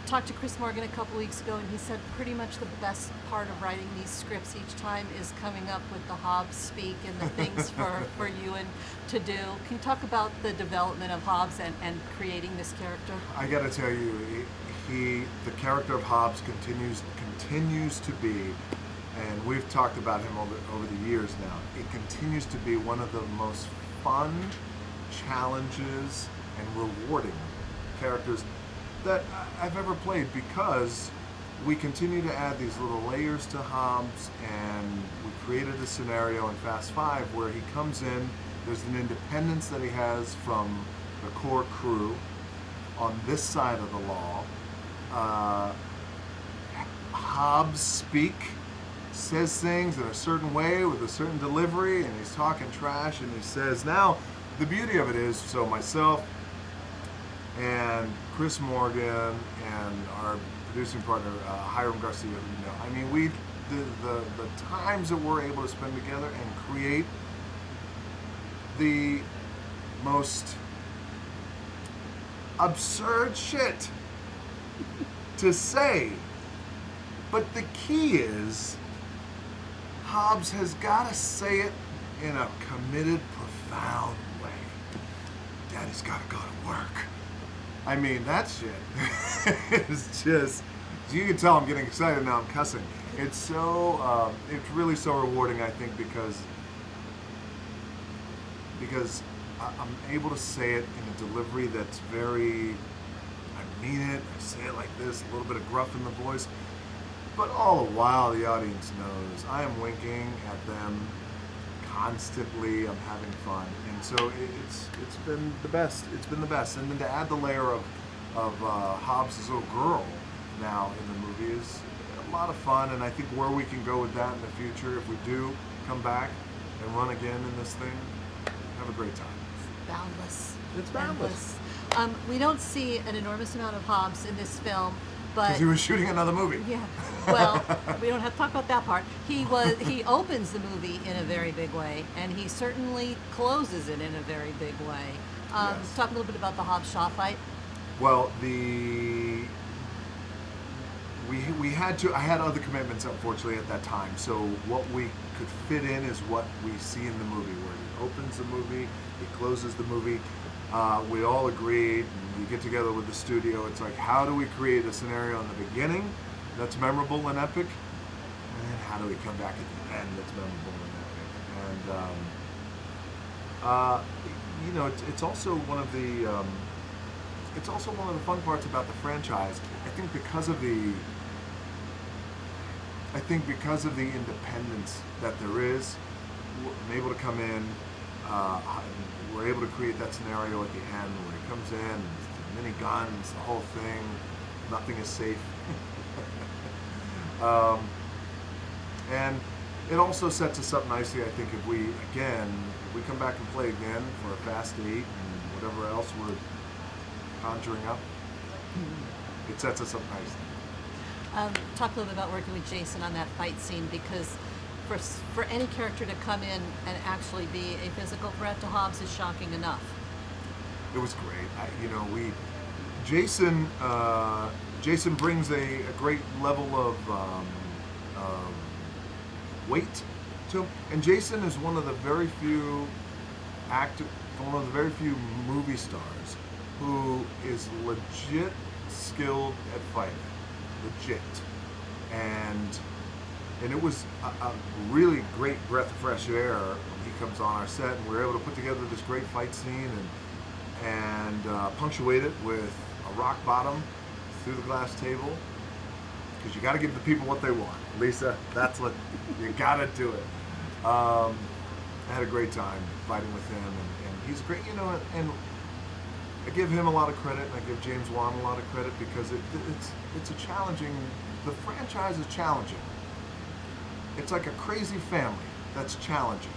Talked to Chris Morgan a couple weeks ago, and he said pretty much the best part of writing these scripts each time is coming up with the Hobbs speak and the things for you and to do. Can you talk about the development of Hobbs and creating this character? I got to tell you, the character of Hobbs continues to be, and we've talked about him over the years now. It continues to be one of the most fun, challenges, and rewarding characters that I've ever played, because we continue to add these little layers to Hobbs, and we created a scenario in Fast Five where he comes in. There's an independence that he has from the core crew on this side of the law. Hobbs says things in a certain way with a certain delivery, and he's talking trash, and he says, now the beauty of it is, so myself and Chris Morgan and our producing partner Hiram Garcia, I mean, the times that we're able to spend together and create the most absurd shit to say. But the key is, Hobbs has got to say it in a committed, profound way. Daddy's got to go to work. I mean, that shit is just, you can tell I'm getting excited now, I'm cussing. It's so, it's really so rewarding, I think, because I'm able to say it in a delivery that's very, I mean it, I say it like this, a little bit of gruff in the voice, but all the while the audience knows I am winking at them constantly, I'm having fun, and so it's been the best. It's been the best, and then to add the layer of Hobbs' little girl now in the movie is a lot of fun, and I think where we can go with that in the future, if we do come back and run again in this thing, have a great time. Boundless. It's boundless. We don't see an enormous amount of Hobbs in this film, but because he was shooting another movie. Yeah. Well, we don't have to talk about that part. He opens the movie in a very big way, and he certainly closes it in a very big way. Yes. Talk a little bit about the Hobbs-Shaw fight. Well, we had to. I had other commitments, unfortunately, at that time. So what we could fit in is what we see in the movie, where he opens the movie, he closes the movie. We all agreed, and we get together with the studio. It's like, how do we create a scenario in the beginning that's memorable and epic, and then how do we come back at the end that's memorable and epic? And you know, it's also one of the fun parts about the franchise. I think because of the independence that there is, we're able to come in. We're able to create that scenario at the end where he comes in, the mini guns, the whole thing. Nothing is safe. And it also sets us up nicely, I think, if we come back and play again for a Fast 8 and whatever else we're conjuring up, it sets us up nicely. Talk a little bit about working with Jason on that fight scene, because for any character to come in and actually be a physical threat to Hobbs is shocking enough. It was great. Jason brings a great level of weight to him, and Jason is one of the very few movie stars who is legit skilled at fighting, legit, and it was a really great breath of fresh air when he comes on our set, and we're able to put together this great fight scene and punctuate it with a rock bottom through the glass table, because you got to give the people what they want. Lisa, that's what you got to do it. I had a great time fighting with him, and he's great, and I give him a lot of credit, and I give James Wan a lot of credit, because it's a challenging. The franchise is challenging. It's like a crazy family that's challenging.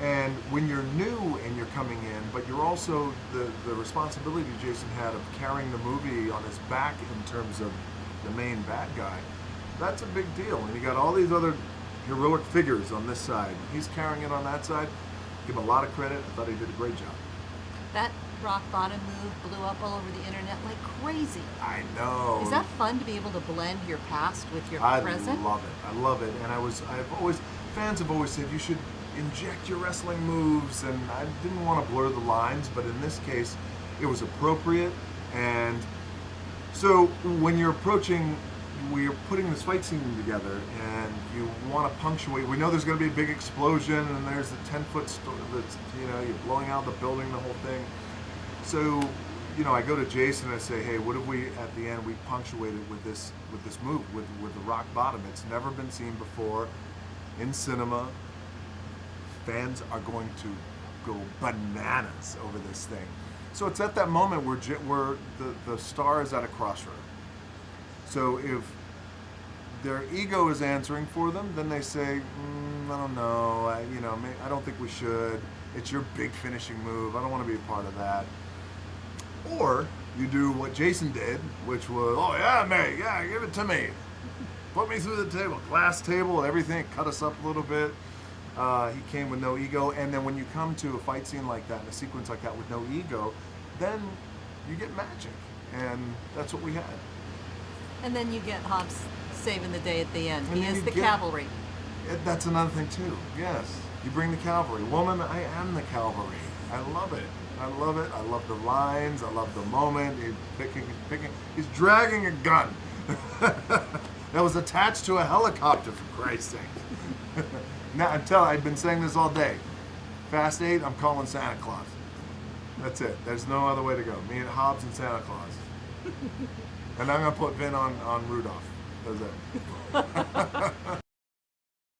And when you're new and you're coming in, but you're also the responsibility Jason had of carrying the movie on his back in terms of the main bad guy, that's a big deal. And you got all these other heroic figures on this side. He's carrying it on that side. Give him a lot of credit. I thought he did a great job. That rock bottom move blew up all over the internet like crazy. I know. Is that fun to be able to blend your past with your present? I love it. I love it. And fans have always said you should inject your wrestling moves, and I didn't want to blur the lines, but in this case, it was appropriate. And so when you're approaching, we're putting this fight scene together, and you want to punctuate. We know there's going to be a big explosion, and there's a 10-foot story that's, you're blowing out the building, the whole thing. So, I go to Jason and I say, hey, what if we, at the end, we punctuated with this move, with the rock bottom. It's never been seen before in cinema. Fans are going to go bananas over this thing. So it's at that moment where the star is at a crossroad. So if their ego is answering for them, then they say, I don't know, I don't think we should. It's your big finishing move. I don't want to be a part of that. Or you do what Jason did, which was, oh yeah, mate, yeah, give it to me. Put me through the table, glass table and everything, cut us up a little bit. He came with no ego. And then when you come to a fight scene like that, and a sequence like that with no ego, then you get magic. And that's what we had. And then you get Hobbs saving the day at the end. And He then is you the get- cavalry. That's another thing too. Yes, you bring the cavalry. Woman, I am the cavalry. I love it. I love it. I love the lines. I love the moment. He's picking. He's dragging a gun that was attached to a helicopter. For Christ's sake! Now I've been saying this all day. Fast 8. I'm calling Santa Claus. That's it. There's no other way to go. Me and Hobbs and Santa Claus. And I'm gonna put Vin on Rudolph. That's it.